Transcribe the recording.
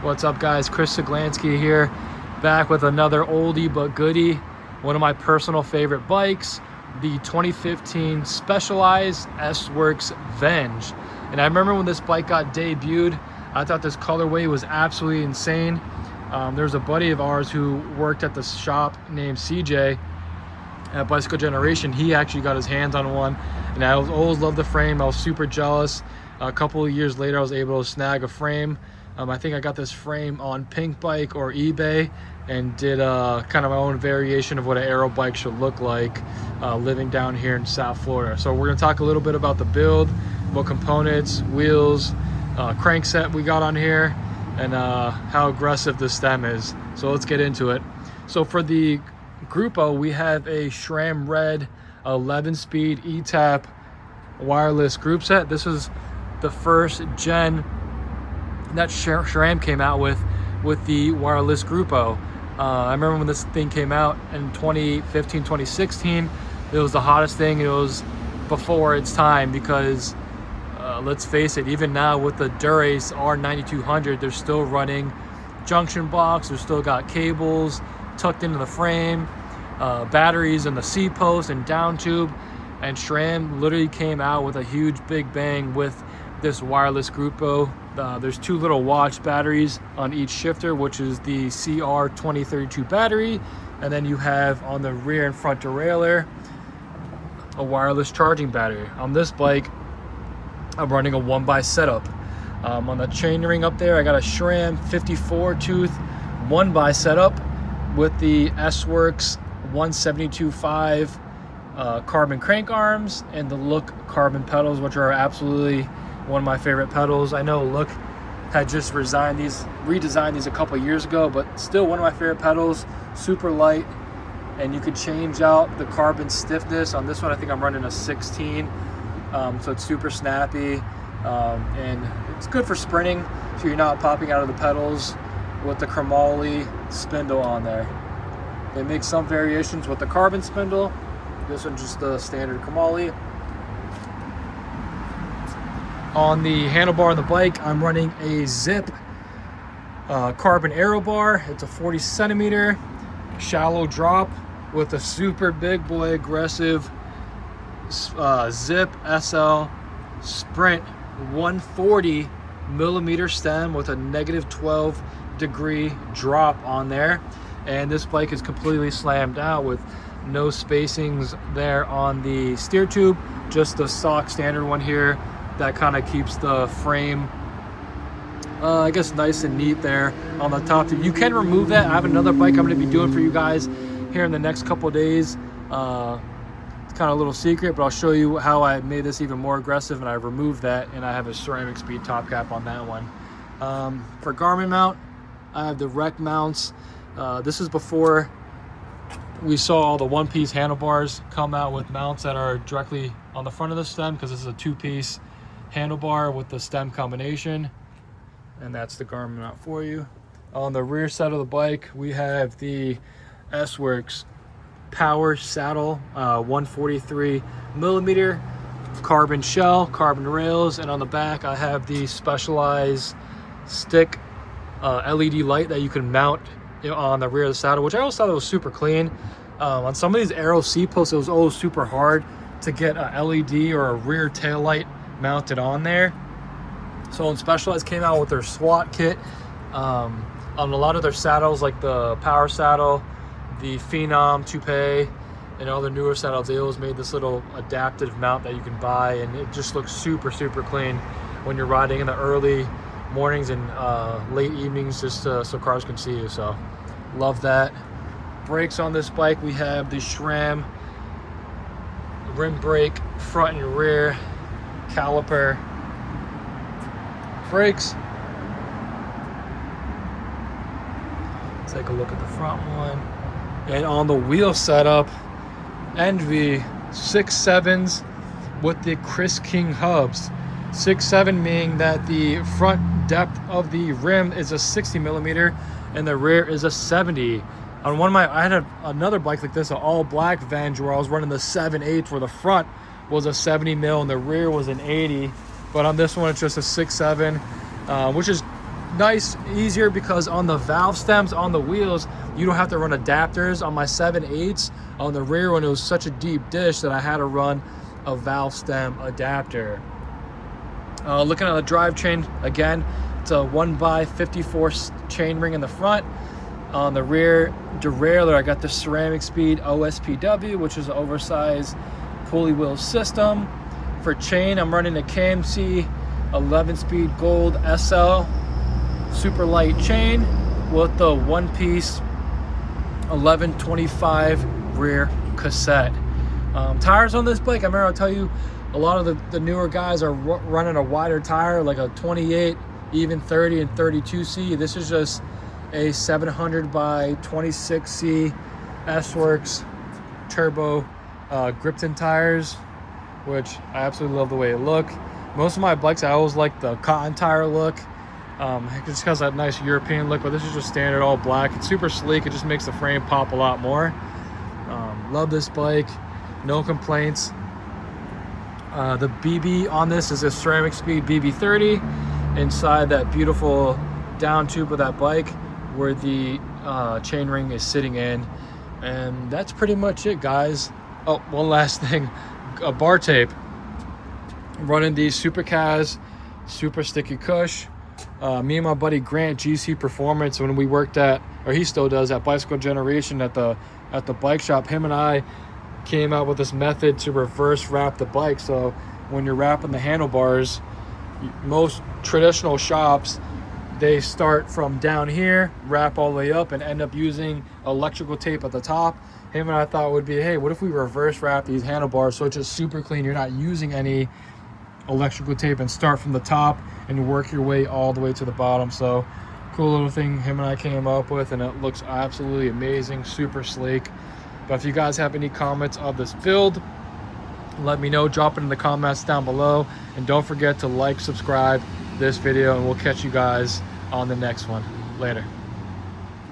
What's up, guys? Chris Siglansky here, back with another oldie but goodie. One of my personal favorite bikes, the 2015 Specialized S-Works VENGE. And I remember when this bike got debuted, I thought this colorway was absolutely insane. There's a buddy of ours who worked at the shop named CJ at Bicycle Generation. He actually got his hands on one, and I always loved the frame. I was super jealous. A couple of years later, I was able to snag a frame. I think I got this frame on Pink Bike or eBay and did kind of my own variation of what an aero bike should look like living down here in South Florida. So we're going to talk a little bit about the build, what components, wheels, crankset we got on here, and how aggressive the stem is. So let's get into it. So for the Grupo, we have a SRAM Red 11-speed E-Tap wireless group set. This is the first gen that SRAM came out with the wireless Grupo. I remember when this thing came out in 2015, 2016, it was the hottest thing. It was before its time because let's face it, even now with the Dura-Ace R9200, they're still running junction box. They're still got cables tucked into the frame, batteries in the C-post and down tube, and SRAM literally came out with a huge big bang with this wireless Grupo. There's two little watch batteries on each shifter, which is the CR2032 battery, and then you have on the rear and front derailleur a wireless charging battery. On this bike, I'm running a 1x setup. On the chain ring up there, I got a SRAM 54 tooth 1x setup with the S-Works 172.5 carbon crank arms and the Look carbon pedals, which are absolutely one of my favorite pedals. I know Look had just redesigned these a couple of years ago, but still one of my favorite pedals. Super light, and you could change out the carbon stiffness. On this one, I think I'm running a 16, so it's super snappy, and it's good for sprinting, so you're not popping out of the pedals with the chromoly spindle on there. They make some variations with the carbon spindle. This one's just the standard chromoly. On the handlebar on the bike, I'm running a Zipp Carbon Awro Bar. It's a 40 centimeter shallow drop with a super big boy aggressive Zipp SL Sprint 140 millimeter stem with a -12 degree drop on there. And this bike is completely slammed out with no spacings there on the steer tube, just the stock standard one here. That kind of keeps the frame, I guess, nice and neat there on the top tube. You can remove that. I have another bike I'm going to be doing for you guys here in the next couple of days. It's kind of a little secret, but I'll show you how I made this even more aggressive, and I removed that, and I have a ceramic speed top cap on that one. For Garmin mount, I have the rec mounts. This is before we saw all the one-piece handlebars come out with mounts that are directly on the front of the stem, because this is a two-piece handlebar with the stem combination, and that's the Garmin mount for you. On the rear side of the bike, we have the S-Works Power Saddle 143 millimeter carbon shell, carbon rails, and on the back I have the Specialized stick LED light that you can mount on the rear of the saddle, which I always thought it was super clean. On some of these aero C-posts, it was always super hard to get a LED or a rear tail light mounted on there. So when Specialized came out with their SWAT kit, on a lot of their saddles, like the Power Saddle, the Phenom Toupe, and all the newer saddles, they always made this little adaptive mount that you can buy, and it just looks super clean when you're riding in the early mornings and late evenings, just so cars can see you. So love that. Brakes on this bike, we have the SRAM rim brake, front and rear caliper brakes. Take a look at the front one. And on the wheel setup, Enve 6.7s with the Chris King hubs. 6.7 meaning that the front depth of the rim is a 60 millimeter and the rear is a 70. On one of my, I had another bike like this, an all black VENGE, where I was running the 7.8, where the front was a 70 mil and the rear was an 80. But on this one, it's just a 6.7, which is nice, easier, because on the valve stems on the wheels, you don't have to run adapters. On my 7/8 on the rear one, it was such a deep dish that I had to run a valve stem adapter. Looking at the drivetrain, again, it's a 1x54 chainring in the front. On the rear derailleur, I got the Ceramic Speed OSPW, which is an oversized pulley wheel system. For chain, I'm running a KMC 11-speed gold SL super light chain with the one-piece 1125 rear cassette. Tires on this bike, I remember I'll tell you, a lot of the newer guys are running a wider tire, like a 28, even 30 and 32C. This is just a 700 by 26C S-Works turbo Gripton tires, which I absolutely love the way it look. Most of my bikes, I always like the cotton tire look, just because that nice European look, but this is just standard all black. It's super sleek. It just makes the frame pop a lot more. Love this bike, no complaints. The BB on this is a Ceramic Speed BB30 inside that beautiful down tube of that bike where the chainring is sitting in. And that's pretty much it, guys. Oh, one last thing, a bar tape. Running these Super Cas Super Sticky Cush. Me and my buddy Grant, GC Performance, when we worked at, or he still does, at Bicycle Generation at the bike shop, him and I came out with this method to reverse wrap the bike. So when you're wrapping the handlebars, most traditional shops, they start from down here, wrap all the way up, and end up using electrical tape at the top. Him and I thought would be, hey, what if we reverse wrap these handlebars so it's just super clean, you're not using any electrical tape, and start from the top and work your way all the way to the bottom. So cool little thing him and I came up with, and it looks absolutely amazing, super sleek. But if you guys have any comments of this build, let me know, drop it in the comments down below, and don't forget to like, subscribe this video, and we'll catch you guys on the next one. Later.